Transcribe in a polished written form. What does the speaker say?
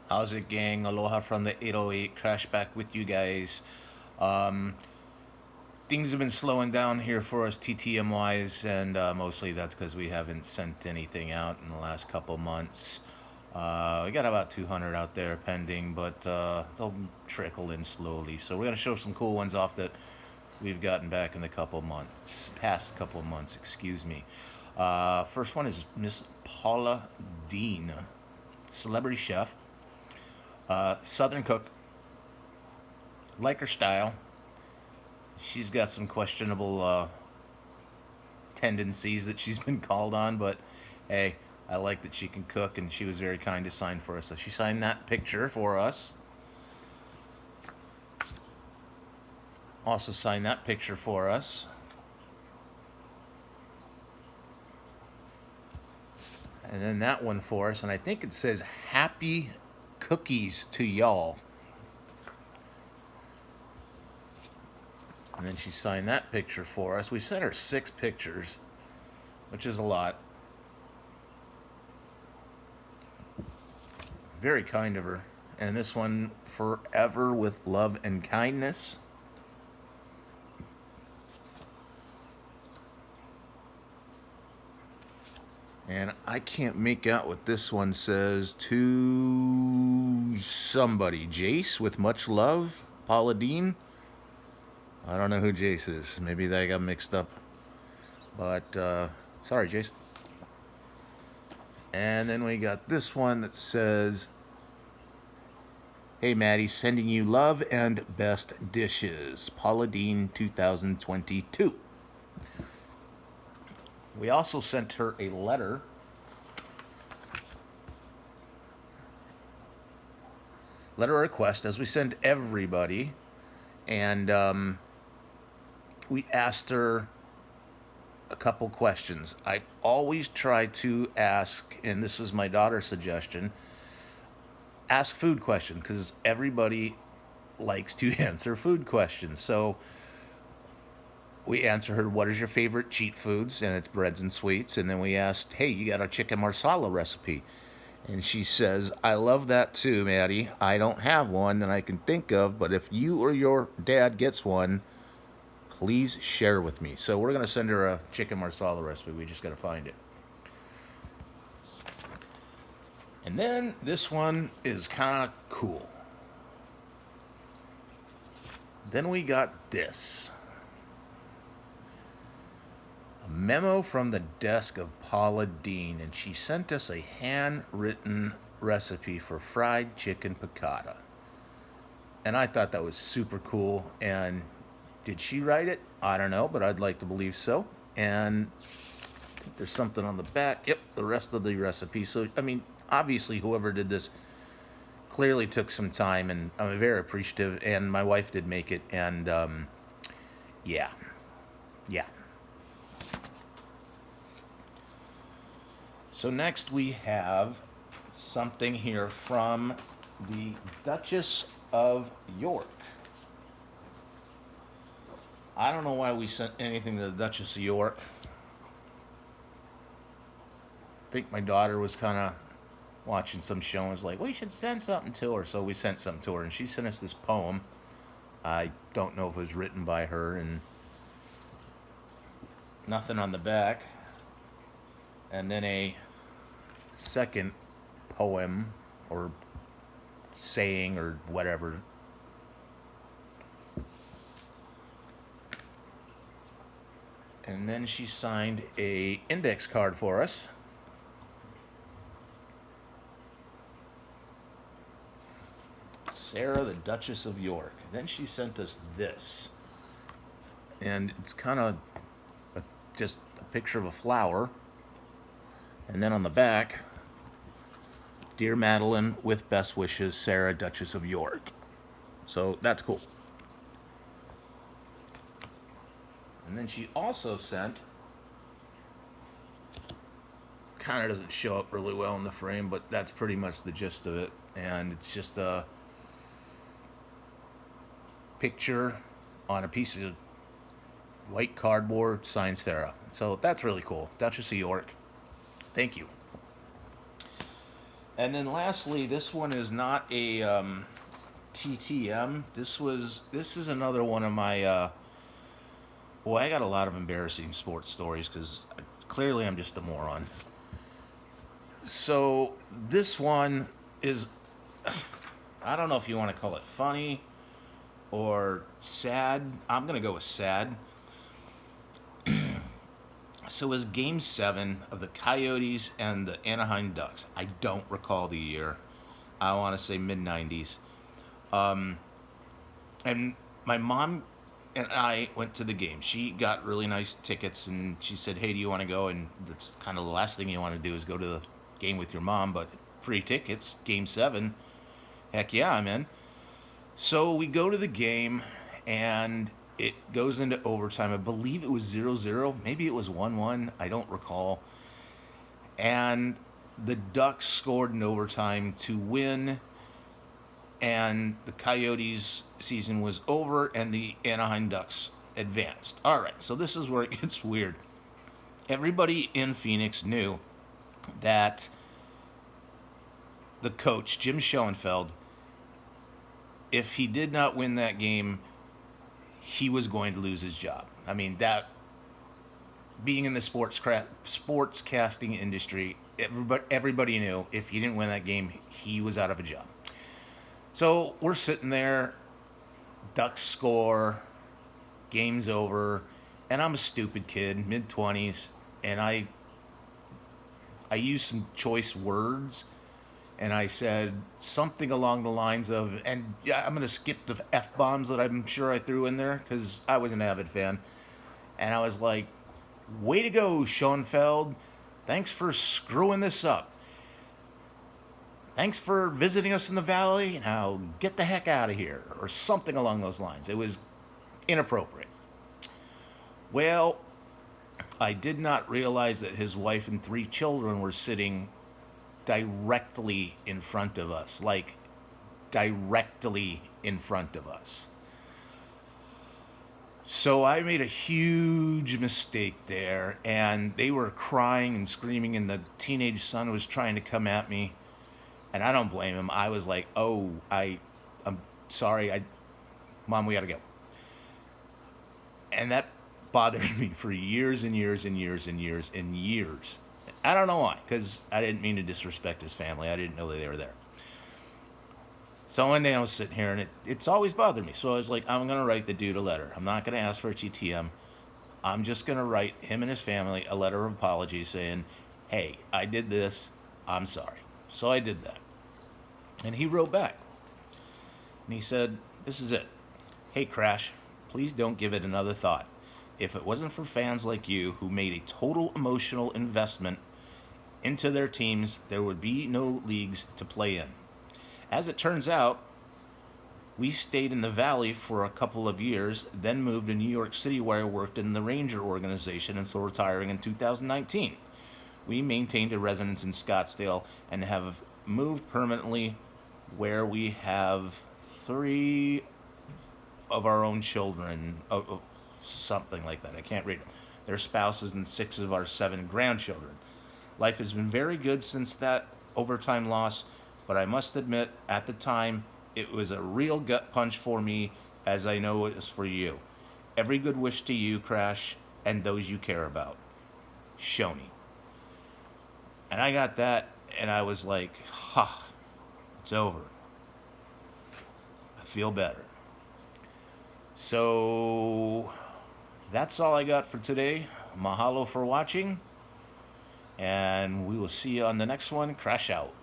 How's it, gang? Aloha from the 808. Crash back with you guys. Um, Things have been slowing down here for us TTM wise, and mostly that's because we haven't sent anything out in the last couple months. We got about 200 out there pending, but they'll trickle in slowly. So we're gonna show some cool ones off that we've gotten back in the past couple months. Excuse me. First one is Miss Paula Dean, celebrity chef. Southern cook, like her style. She's got some questionable tendencies that she's been called on, but hey, I like that she can cook, and she was very kind to sign for us. So she signed that picture for us. Also signed that picture for us. And then that one for us, and I think it says happy cookies to y'all. And then she signed that picture for us. We sent her 6 pictures, which is a lot. Very kind of her. And this one, forever with love and kindness. And I can't make out what this one says. To somebody. Jace with much love. Paula Dean. I don't know who Jace is. Maybe they got mixed up. But, sorry, Jace. And then we got this one that says, hey, Maddie, sending you love and best dishes. Paula Dean 2022. We also sent her a letter request, as we send everybody, and we asked her a couple questions. I always try to ask, and this was my daughter's suggestion, ask food questions, because everybody likes to answer food questions. So we answer her, what is your favorite cheat foods? And it's breads and sweets. And then we asked, hey, you got a chicken marsala recipe? And she says, I love that too, Maddie. I don't have one that I can think of, but if you or your dad gets one, please share with me. So we're going to send her a chicken marsala recipe. We just got to find it. And then this one is kind of cool. Then we got this. A memo from the desk of Paula Dean, and she sent us a handwritten recipe for fried chicken piccata. And I thought that was super cool. And did she write it? I don't know, but I'd like to believe so. And I think there's something on the back. Yep, the rest of the recipe. So, I mean, obviously, whoever did this clearly took some time, and I'm very appreciative. And my wife did make it, and yeah, yeah. So next we have something here from the Duchess of York. I don't know why we sent anything to the Duchess of York. I think my daughter was kind of watching some show and was like, we should send something to her. So we sent something to her, and she sent us this poem. I don't know if it was written by her, and nothing on the back. And then a second poem or saying or whatever. And then she signed a index card for us. Sarah, the Duchess of York. Then she sent us this. And it's kind of just a picture of a flower. And then on the back, Dear Madeline, with best wishes, Sarah, Duchess of York. So that's cool. And then she also sent, kind of doesn't show up really well in the frame, but that's pretty much the gist of it. And it's just a picture on a piece of white cardboard, signed Sarah. So that's really cool. Duchess of York. Thank you. And then lastly, this one is not a TTM. This is another one of my. Well, I got a lot of embarrassing sports stories because clearly I'm just a moron. So this one is, I don't know if you want to call it funny or sad. I'm gonna go with sad. So it was Game 7 of the Coyotes and the Anaheim Ducks. I don't recall the year. I want to say mid 90s. Um, and my mom and I went to the game. She got really nice tickets and she said, "Hey, do you want to go?" And that's kind of the last thing you want to do is go to the game with your mom, but free tickets, Game 7. Heck yeah, I'm in. So we go to the game and it goes into overtime. I believe it was 0-0. Maybe it was 1-1. I don't recall. And the Ducks scored in overtime to win, and the Coyotes' season was over, and the Anaheim Ducks advanced. All right, so this is where it gets weird. Everybody in Phoenix knew that the coach, Jim Schoenfeld, if he did not win that game, he was going to lose his job. I mean, that being in the sports casting industry, everybody knew if he didn't win that game, he was out of a job. So we're sitting there, Ducks score, game's over, and I'm a stupid kid, mid 20s, and I used some choice words, and I said something along the lines of, and yeah, I'm gonna skip the f bombs that I'm sure I threw in there because I was an avid fan, and I was like, "Way to go, Schoenfeld! Thanks for screwing this up. Thanks for visiting us in the valley. Now get the heck out of here," or something along those lines. It was inappropriate. Well, I did not realize that his wife and 3 children were sitting directly in front of us, like directly in front of us. So I made a huge mistake there, and they were crying and screaming, and the teenage son was trying to come at me, and I don't blame him. I was like, "Oh, I'm sorry, Mom, we gotta go," and that bothered me for years and years and years and years and years. I don't know why, because I didn't mean to disrespect his family. I didn't know that they were there. So one day I was sitting here, and it's always bothered me. So I was like, I'm going to write the dude a letter. I'm not going to ask for a TTM. I'm just going to write him and his family a letter of apology saying, "Hey, I did this. I'm sorry." So I did that. And he wrote back. And he said, "This is it. Hey, Crash, please don't give it another thought. If it wasn't for fans like you who made a total emotional investment into their teams, there would be no leagues to play in. As it turns out, we stayed in the Valley for a couple of years, then moved to New York City where I worked in the Ranger organization until retiring in 2019. We maintained a residence in Scottsdale and have moved permanently where we have 3 of our own children, something like that. I can't read it. Their spouses and 6 of our 7 grandchildren. Life has been very good since that overtime loss, but I must admit, at the time, it was a real gut punch for me, as I know it was for you. Every good wish to you, Crash, and those you care about. Shoney." And I got that, and I was like, "Ha, it's over. I feel better." So that's all I got for today. Mahalo for watching, and we will see you on the next one. Crash out.